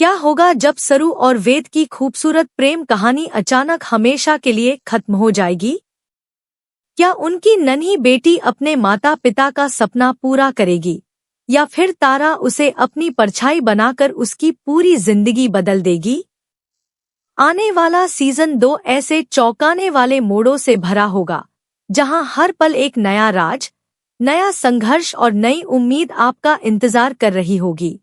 क्या होगा जब सरू और वेद की खूबसूरत प्रेम कहानी अचानक हमेशा के लिए खत्म हो जाएगी? क्या उनकी नन्ही बेटी अपने माता पिता का सपना पूरा करेगी, या फिर तारा उसे अपनी परछाई बनाकर उसकी पूरी जिंदगी बदल देगी? आने वाला सीजन 2 ऐसे चौंकाने वाले मोड़ों से भरा होगा, जहां हर पल एक नया राज, नया संघर्ष और नई उम्मीद आपका इंतजार कर रही होगी।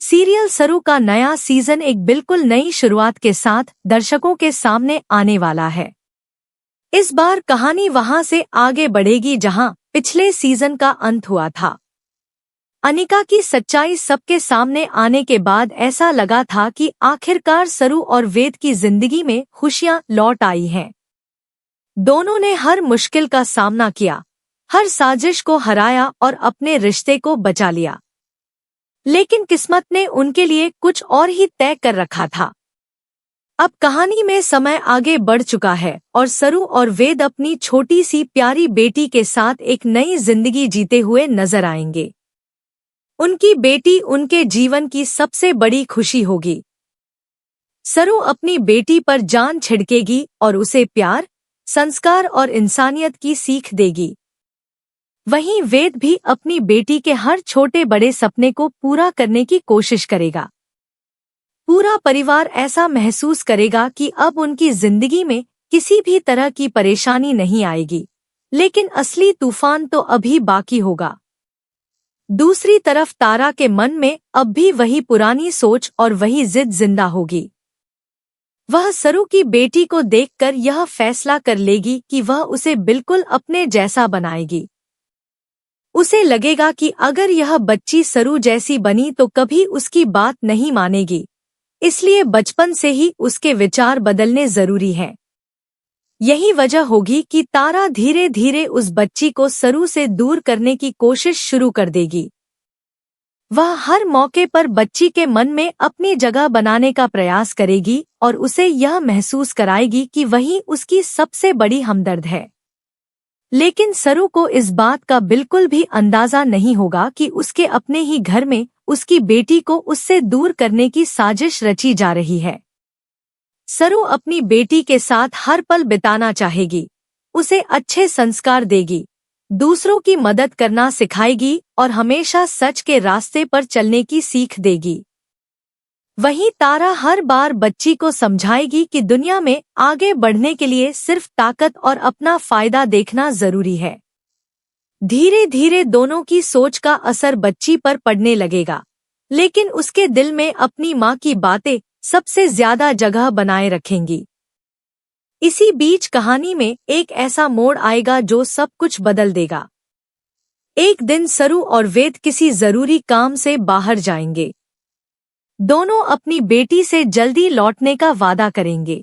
सीरियल सरू का नया सीजन एक बिल्कुल नई शुरुआत के साथ दर्शकों के सामने आने वाला है। इस बार कहानी वहां से आगे बढ़ेगी जहां पिछले सीजन का अंत हुआ था। अनिका की सच्चाई सबके सामने आने के बाद ऐसा लगा था कि आखिरकार सरू और वेद की जिंदगी में खुशियां लौट आई हैं। दोनों ने हर मुश्किल का सामना किया, हर साजिश को हराया और अपने रिश्ते को बचा लिया। लेकिन किस्मत ने उनके लिए कुछ और ही तय कर रखा था। अब कहानी में समय आगे बढ़ चुका है और सरू और वेद अपनी छोटी सी प्यारी बेटी के साथ एक नई जिंदगी जीते हुए नजर आएंगे। उनकी बेटी उनके जीवन की सबसे बड़ी खुशी होगी। सरू अपनी बेटी पर जान छिड़केगी और उसे प्यार, संस्कार और इंसानियत की सीख देगी। वहीं वेद भी अपनी बेटी के हर छोटे बड़े सपने को पूरा करने की कोशिश करेगा। पूरा परिवार ऐसा महसूस करेगा कि अब उनकी जिंदगी में किसी भी तरह की परेशानी नहीं आएगी, लेकिन असली तूफान तो अभी बाकी होगा। दूसरी तरफ तारा के मन में अब भी वही पुरानी सोच और वही जिद जिंदा होगी। वह सरू की बेटी को देखकर यह फैसला कर लेगी कि वह उसे बिल्कुल अपने जैसा बनाएगी। उसे लगेगा कि अगर यह बच्ची सरू जैसी बनी तो कभी उसकी बात नहीं मानेगी, इसलिए बचपन से ही उसके विचार बदलने जरूरी हैं। यही वजह होगी कि तारा धीरे धीरे उस बच्ची को सरू से दूर करने की कोशिश शुरू कर देगी। वह हर मौके पर बच्ची के मन में अपनी जगह बनाने का प्रयास करेगी और उसे यह महसूस कराएगी कि वही उसकी सबसे बड़ी हमदर्द है। लेकिन सरू को इस बात का बिल्कुल भी अंदाजा नहीं होगा कि उसके अपने ही घर में उसकी बेटी को उससे दूर करने की साजिश रची जा रही है। सरू अपनी बेटी के साथ हर पल बिताना चाहेगी, उसे अच्छे संस्कार देगी, दूसरों की मदद करना सिखाएगी और हमेशा सच के रास्ते पर चलने की सीख देगी। वहीं तारा हर बार बच्ची को समझाएगी कि दुनिया में आगे बढ़ने के लिए सिर्फ ताकत और अपना फायदा देखना जरूरी है। धीरे धीरे दोनों की सोच का असर बच्ची पर पड़ने लगेगा, लेकिन उसके दिल में अपनी माँ की बातें सबसे ज्यादा जगह बनाए रखेंगी। इसी बीच कहानी में एक ऐसा मोड़ आएगा जो सब कुछ बदल देगा। एक दिन सरू और वेद किसी जरूरी काम से बाहर जाएंगे। दोनों अपनी बेटी से जल्दी लौटने का वादा करेंगे।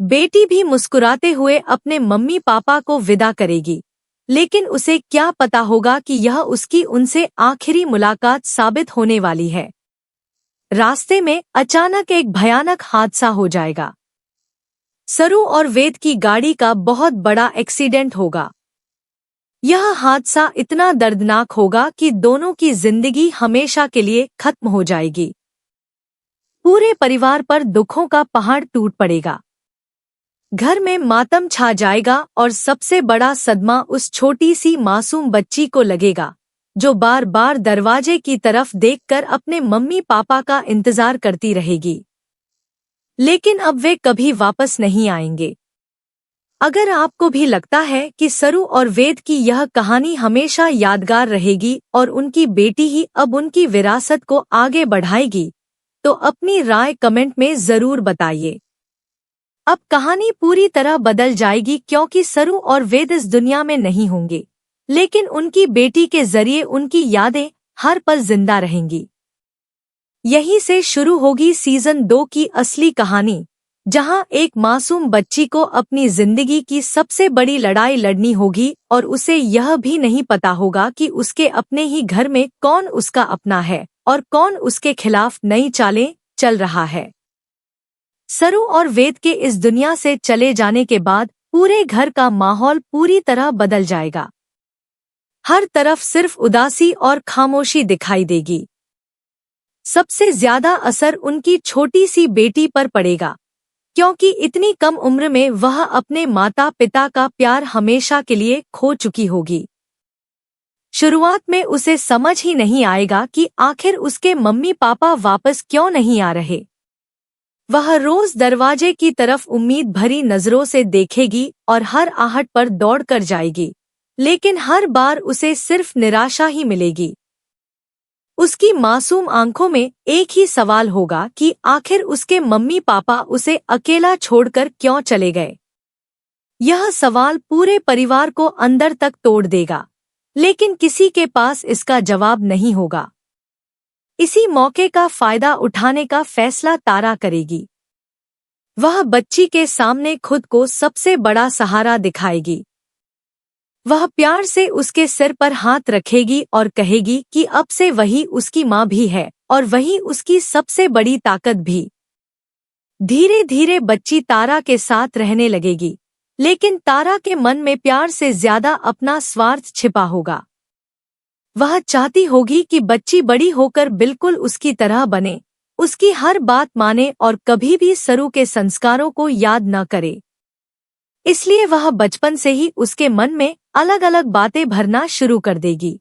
बेटी भी मुस्कुराते हुए अपने मम्मी पापा को विदा करेगी, लेकिन उसे क्या पता होगा कि यह उसकी उनसे आखिरी मुलाकात साबित होने वाली है। रास्ते में अचानक एक भयानक हादसा हो जाएगा। सरू और वेद की गाड़ी का बहुत बड़ा एक्सीडेंट होगा। यह हादसा इतना दर्दनाक होगा कि दोनों की जिंदगी हमेशा के लिए खत्म हो जाएगी। पूरे परिवार पर दुखों का पहाड़ टूट पड़ेगा। घर में मातम छा जाएगा और सबसे बड़ा सदमा उस छोटी सी मासूम बच्ची को लगेगा, जो बार बार दरवाजे की तरफ देखकर अपने मम्मी पापा का इंतजार करती रहेगी। लेकिन अब वे कभी वापस नहीं आएंगे। अगर आपको भी लगता है कि सरू और वेद की यह कहानी हमेशा यादगार रहेगी और उनकी बेटी ही अब उनकी विरासत को आगे बढ़ाएगी, तो अपनी राय कमेंट में जरूर बताइए। अब कहानी पूरी तरह बदल जाएगी क्योंकि सरू और वेद इस दुनिया में नहीं होंगे, लेकिन उनकी बेटी के जरिए उनकी यादें हर पल जिंदा रहेंगी। यहीं से शुरू होगी सीजन 2 की असली कहानी, जहां एक मासूम बच्ची को अपनी जिंदगी की सबसे बड़ी लड़ाई लड़नी होगी और उसे यह भी नहीं पता होगा कि उसके अपने ही घर में कौन उसका अपना है और कौन उसके खिलाफ नई चालें चल रहा है। सरू और वेद के इस दुनिया से चले जाने के बाद पूरे घर का माहौल पूरी तरह बदल जाएगा। हर तरफ सिर्फ उदासी और खामोशी दिखाई देगी। सबसे ज्यादा असर उनकी छोटी सी बेटी पर पड़ेगा, क्योंकि इतनी कम उम्र में वह अपने माता पिता का प्यार हमेशा के लिए खो चुकी होगी। शुरुआत में उसे समझ ही नहीं आएगा कि आखिर उसके मम्मी पापा वापस क्यों नहीं आ रहे। वह रोज दरवाजे की तरफ उम्मीद भरी नजरों से देखेगी और हर आहट पर दौड़ कर जाएगी, लेकिन हर बार उसे सिर्फ निराशा ही मिलेगी। उसकी मासूम आंखों में एक ही सवाल होगा कि आखिर उसके मम्मी पापा उसे अकेला छोड़कर क्यों चले गए। यह सवाल पूरे परिवार को अंदर तक तोड़ देगा, लेकिन किसी के पास इसका जवाब नहीं होगा। इसी मौके का फायदा उठाने का फैसला तारा करेगी। वह बच्ची के सामने खुद को सबसे बड़ा सहारा दिखाएगी। वह प्यार से उसके सिर पर हाथ रखेगी और कहेगी कि अब से वही उसकी माँ भी है और वही उसकी सबसे बड़ी ताकत भी। धीरे धीरे बच्ची तारा के साथ रहने लगेगी, लेकिन तारा के मन में प्यार से ज्यादा अपना स्वार्थ छिपा होगा। वह चाहती होगी कि बच्ची बड़ी होकर बिल्कुल उसकी तरह बने, उसकी हर बात माने और कभी भी सरू के संस्कारों को याद न करे। इसलिए वह बचपन से ही उसके मन में अलग अलग बातें भरना शुरू कर देगी।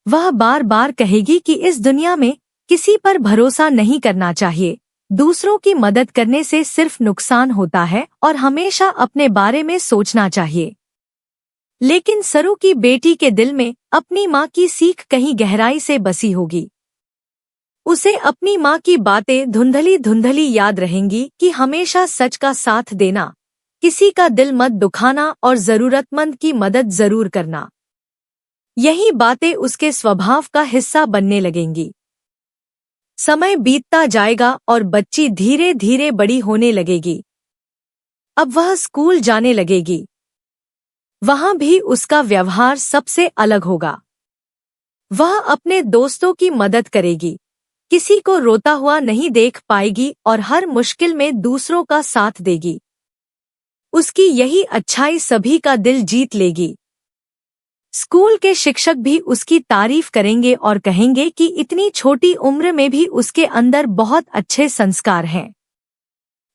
वह बार बार कहेगी कि इस दुनिया में किसी पर भरोसा नहीं करना चाहिए, दूसरों की मदद करने से सिर्फ नुकसान होता है और हमेशा अपने बारे में सोचना चाहिए। लेकिन सरू की बेटी के दिल में अपनी माँ की सीख कहीं गहराई से बसी होगी। उसे अपनी माँ की बातें धुंधली धुंधली याद रहेंगी कि हमेशा सच का साथ देना, किसी का दिल मत दुखाना और जरूरतमंद की मदद जरूर करना। यही बातें उसके स्वभाव का हिस्सा बनने लगेंगी। समय बीतता जाएगा और बच्ची धीरे धीरे बड़ी होने लगेगी। अब वह स्कूल जाने लगेगी। वहां भी उसका व्यवहार सबसे अलग होगा। वह अपने दोस्तों की मदद करेगी, किसी को रोता हुआ नहीं देख पाएगी और हर मुश्किल में दूसरों का साथ देगी। उसकी यही अच्छाई सभी का दिल जीत लेगी। स्कूल के शिक्षक भी उसकी तारीफ करेंगे और कहेंगे कि इतनी छोटी उम्र में भी उसके अंदर बहुत अच्छे संस्कार हैं।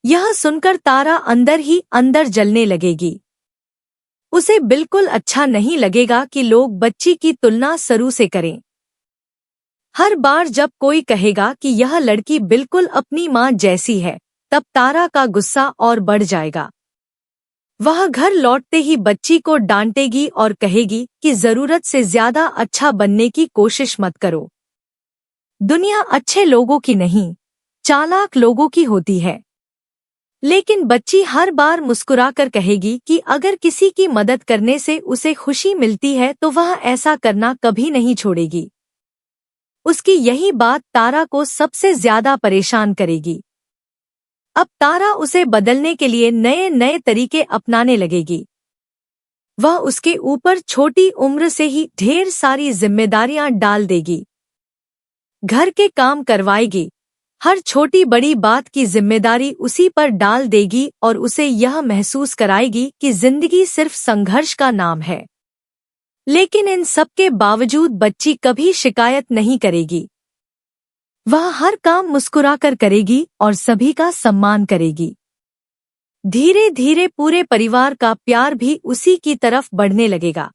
यह सुनकर तारा अंदर ही अंदर जलने लगेगी। उसे बिल्कुल अच्छा नहीं लगेगा कि लोग बच्ची की तुलना सरू से करें। हर बार जब कोई कहेगा कि यह लड़की बिल्कुल अपनी माँ जैसी है, तब तारा का गुस्सा और बढ़ जाएगा। वह घर लौटते ही बच्ची को डांटेगी और कहेगी कि जरूरत से ज्यादा अच्छा बनने की कोशिश मत करो। दुनिया अच्छे लोगों की नहीं, चालाक लोगों की होती है। लेकिन बच्ची हर बार मुस्कुराकर कहेगी कि अगर किसी की मदद करने से उसे खुशी मिलती है तो वह ऐसा करना कभी नहीं छोड़ेगी। उसकी यही बात तारा को सबसे ज्यादा परेशान करेगी। अब तारा उसे बदलने के लिए नए नए तरीके अपनाने लगेगी। वह उसके ऊपर छोटी उम्र से ही ढेर सारी जिम्मेदारियां डाल देगी। घर के काम करवाएगी, हर छोटी बड़ी बात की जिम्मेदारी उसी पर डाल देगी और उसे यह महसूस कराएगी कि जिंदगी सिर्फ संघर्ष का नाम है। लेकिन इन सब के बावजूद बच्ची कभी शिकायत नहीं करेगी। वह हर काम मुस्कुराकर करेगी और सभी का सम्मान करेगी। धीरे धीरे पूरे परिवार का प्यार भी उसी की तरफ बढ़ने लगेगा।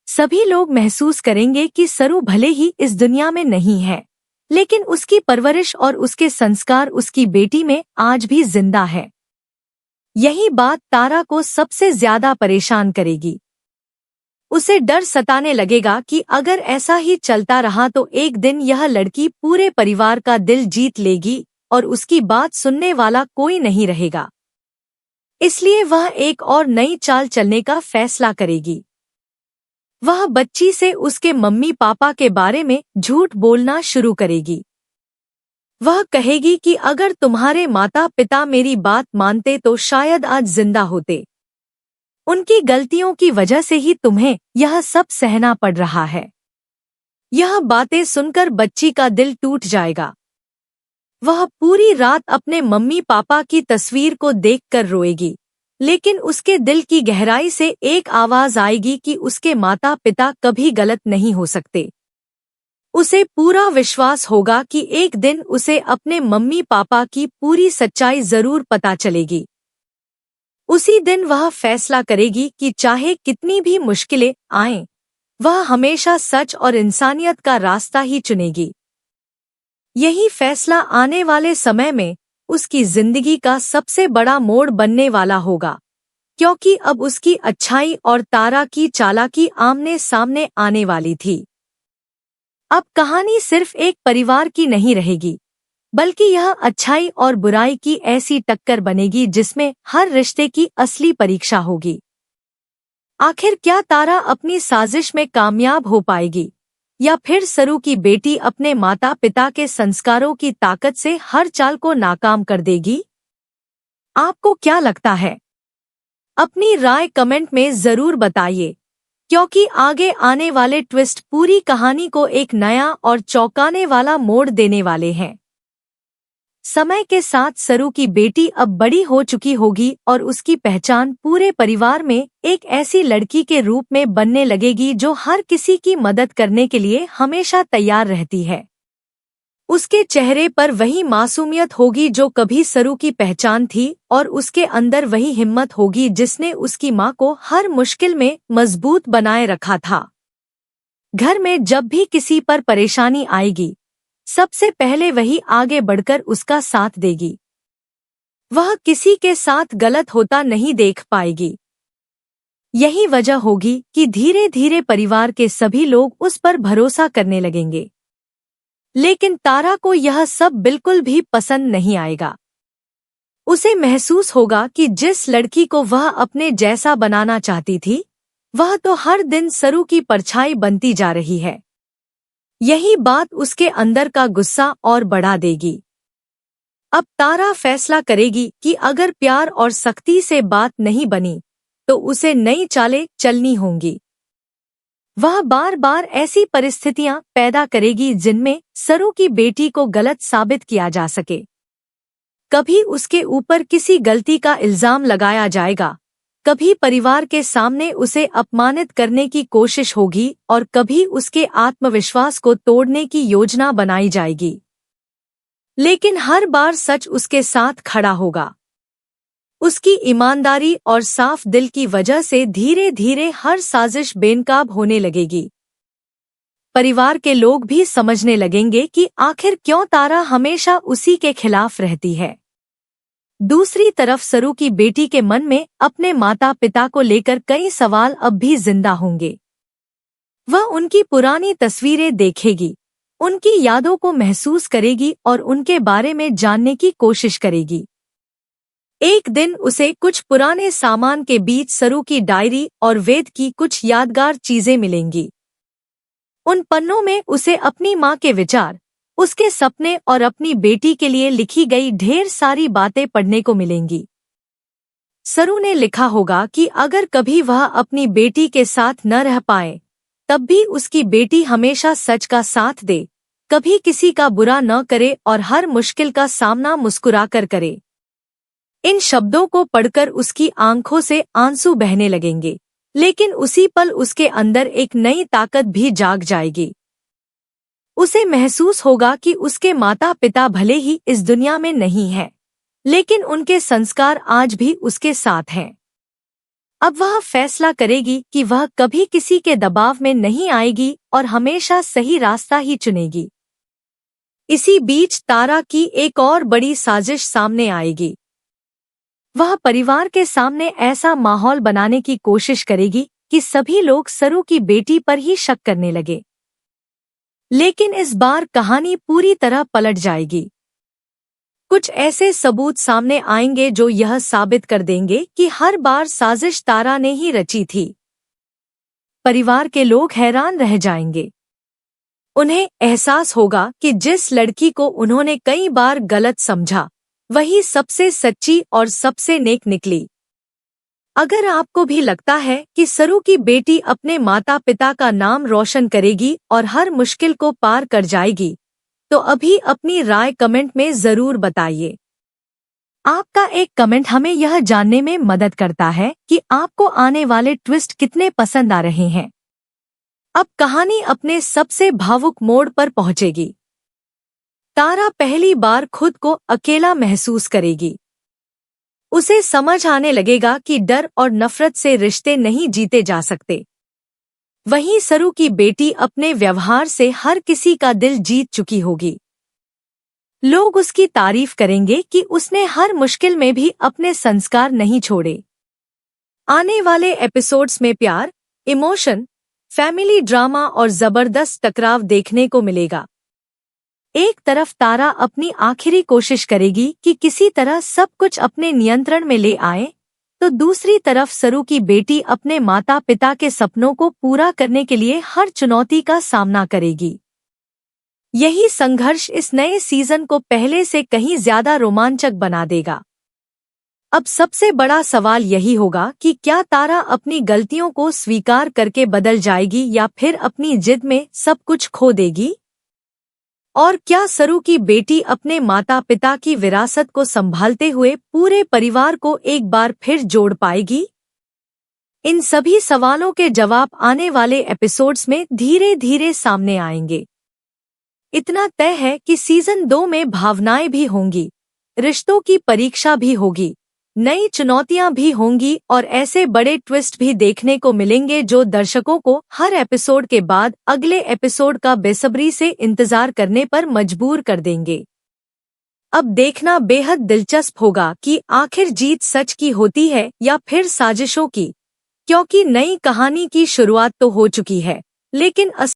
सभी लोग महसूस करेंगे कि सरू भले ही इस दुनिया में नहीं है, लेकिन उसकी परवरिश और उसके संस्कार उसकी बेटी में आज भी जिंदा है। यही बात तारा को सबसे ज्यादा परेशान करेगी। उसे डर सताने लगेगा कि अगर ऐसा ही चलता रहा तो एक दिन यह लड़की पूरे परिवार का दिल जीत लेगी और उसकी बात सुनने वाला कोई नहीं रहेगा। इसलिए वह एक और नई चाल चलने का फैसला करेगी। वह बच्ची से उसके मम्मी पापा के बारे में झूठ बोलना शुरू करेगी। वह कहेगी कि अगर तुम्हारे माता पिता मेरी बात मानते तो शायद आज जिंदा होते। उनकी गलतियों की वजह से ही तुम्हें यह सब सहना पड़ रहा है। यह बातें सुनकर बच्ची का दिल टूट जाएगा। वह पूरी रात अपने मम्मी पापा की तस्वीर को देखकर रोएगी, लेकिन उसके दिल की गहराई से एक आवाज आएगी कि उसके माता पिता कभी गलत नहीं हो सकते। उसे पूरा विश्वास होगा कि एक दिन उसे अपने मम्मी पापा की पूरी सच्चाई जरूर पता चलेगी। उसी दिन वह फैसला करेगी कि चाहे कितनी भी मुश्किलें आएं, वह हमेशा सच और इंसानियत का रास्ता ही चुनेगी। यही फैसला आने वाले समय में उसकी जिंदगी का सबसे बड़ा मोड़ बनने वाला होगा, क्योंकि अब उसकी अच्छाई और तारा की चालाकी आमने सामने आने वाली थी। अब कहानी सिर्फ एक परिवार की नहीं रहेगी, बल्कि यह अच्छाई और बुराई की ऐसी टक्कर बनेगी जिसमें हर रिश्ते की असली परीक्षा होगी। आखिर क्या तारा अपनी साजिश में कामयाब हो पाएगी, या फिर सरू की बेटी अपने माता पिता के संस्कारों की ताकत से हर चाल को नाकाम कर देगी? आपको क्या लगता है? अपनी राय कमेंट में जरूर बताइए, क्योंकि आगे आने वाले ट्विस्ट पूरी कहानी को एक नया और चौंकाने वाला मोड़ देने वाले हैं। समय के साथ सरू की बेटी अब बड़ी हो चुकी होगी और उसकी पहचान पूरे परिवार में एक ऐसी लड़की के रूप में बनने लगेगी जो हर किसी की मदद करने के लिए हमेशा तैयार रहती है। उसके चेहरे पर वही मासूमियत होगी जो कभी सरू की पहचान थी, और उसके अंदर वही हिम्मत होगी जिसने उसकी माँ को हर मुश्किल में मजबूत बनाए रखा था। घर में जब भी किसी पर परेशानी आएगी, सबसे पहले वही आगे बढ़कर उसका साथ देगी। वह किसी के साथ गलत होता नहीं देख पाएगी। यही वजह होगी कि धीरे धीरे परिवार के सभी लोग उस पर भरोसा करने लगेंगे। लेकिन तारा को यह सब बिल्कुल भी पसंद नहीं आएगा। उसे महसूस होगा कि जिस लड़की को वह अपने जैसा बनाना चाहती थी, वह तो हर दिन सरू की परछाई बनती जा रही है। यही बात उसके अंदर का गुस्सा और बढ़ा देगी। अब तारा फैसला करेगी कि अगर प्यार और सख्ती से बात नहीं बनी, तो उसे नई चालें चलनी होंगी। वह बार बार ऐसी परिस्थितियां पैदा करेगी जिनमें सरू की बेटी को गलत साबित किया जा सके। कभी उसके ऊपर किसी गलती का इल्जाम लगाया जाएगा, कभी परिवार के सामने उसे अपमानित करने की कोशिश होगी, और कभी उसके आत्मविश्वास को तोड़ने की योजना बनाई जाएगी। लेकिन हर बार सच उसके साथ खड़ा होगा। उसकी ईमानदारी और साफ दिल की वजह से धीरे धीरे हर साजिश बेनकाब होने लगेगी। परिवार के लोग भी समझने लगेंगे कि आखिर क्यों तारा हमेशा उसी के खिलाफ रहती है। दूसरी तरफ सरू की बेटी के मन में अपने माता पिता को लेकर कई सवाल अब भी जिंदा होंगे। वह उनकी पुरानी तस्वीरें देखेगी, उनकी यादों को महसूस करेगी और उनके बारे में जानने की कोशिश करेगी। एक दिन उसे कुछ पुराने सामान के बीच सरू की डायरी और वेद की कुछ यादगार चीजें मिलेंगी। उन पन्नों में उसे अपनी माँ के विचार, उसके सपने और अपनी बेटी के लिए लिखी गई ढेर सारी बातें पढ़ने को मिलेंगी। सरू ने लिखा होगा कि अगर कभी वह अपनी बेटी के साथ न रह पाए, तब भी उसकी बेटी हमेशा सच का साथ दे, कभी किसी का बुरा न करे और हर मुश्किल का सामना मुस्कुराकर करे। इन शब्दों को पढ़कर उसकी आंखों से आंसू बहने लगेंगे, लेकिन उसी पल उसके अंदर एक नई ताकत भी जाग जाएगी। उसे महसूस होगा कि उसके माता पिता भले ही इस दुनिया में नहीं हैं, लेकिन उनके संस्कार आज भी उसके साथ हैं। अब वह फैसला करेगी कि वह कभी किसी के दबाव में नहीं आएगी और हमेशा सही रास्ता ही चुनेगी। इसी बीच तारा की एक और बड़ी साजिश सामने आएगी। वह परिवार के सामने ऐसा माहौल बनाने की कोशिश करेगी कि सभी लोग सरू की बेटी पर ही शक करने लगे। लेकिन इस बार कहानी पूरी तरह पलट जाएगी। कुछ ऐसे सबूत सामने आएंगे जो यह साबित कर देंगे कि हर बार साजिश तारा ने ही रची थी। परिवार के लोग हैरान रह जाएंगे। उन्हें एहसास होगा कि जिस लड़की को उन्होंने कई बार गलत समझा, वही सबसे सच्ची और सबसे नेक निकली। अगर आपको भी लगता है कि सरू की बेटी अपने माता पिता का नाम रोशन करेगी और हर मुश्किल को पार कर जाएगी, तो अभी अपनी राय कमेंट में जरूर बताइए। आपका एक कमेंट हमें यह जानने में मदद करता है कि आपको आने वाले ट्विस्ट कितने पसंद आ रहे हैं। अब कहानी अपने सबसे भावुक मोड़ पर पहुंचेगी। तारा पहली बार खुद को अकेला महसूस करेगी। उसे समझ आने लगेगा कि डर और नफरत से रिश्ते नहीं जीते जा सकते। वहीं सरू की बेटी अपने व्यवहार से हर किसी का दिल जीत चुकी होगी। लोग उसकी तारीफ करेंगे कि उसने हर मुश्किल में भी अपने संस्कार नहीं छोड़े। आने वाले एपिसोड्स में प्यार, इमोशन, फैमिली ड्रामा और जबरदस्त टकराव देखने को मिलेगा। एक तरफ तारा अपनी आखिरी कोशिश करेगी कि किसी तरह सब कुछ अपने नियंत्रण में ले आए, तो दूसरी तरफ सरू की बेटी अपने माता पिता के सपनों को पूरा करने के लिए हर चुनौती का सामना करेगी। यही संघर्ष इस नए सीजन को पहले से कहीं ज्यादा रोमांचक बना देगा। अब सबसे बड़ा सवाल यही होगा कि क्या तारा अपनी गलतियों को स्वीकार करके बदल जाएगी या फिर अपनी जिद में सब कुछ खो देगी? और क्या सरू की बेटी अपने माता पिता की विरासत को संभालते हुए पूरे परिवार को एक बार फिर जोड़ पाएगी? इन सभी सवालों के जवाब आने वाले एपिसोड्स में धीरे धीरे सामने आएंगे। इतना तय है कि सीजन 2 में भावनाएं भी होंगी, रिश्तों की परीक्षा भी होगी, नई चुनौतियां भी होंगी और ऐसे बड़े ट्विस्ट भी देखने को मिलेंगे जो दर्शकों को हर एपिसोड के बाद अगले एपिसोड का बेसब्री से इंतजार करने पर मजबूर कर देंगे। अब देखना बेहद दिलचस्प होगा कि आखिर जीत सच की होती है या फिर साजिशों की, क्योंकि नई कहानी की शुरुआत तो हो चुकी है, लेकिन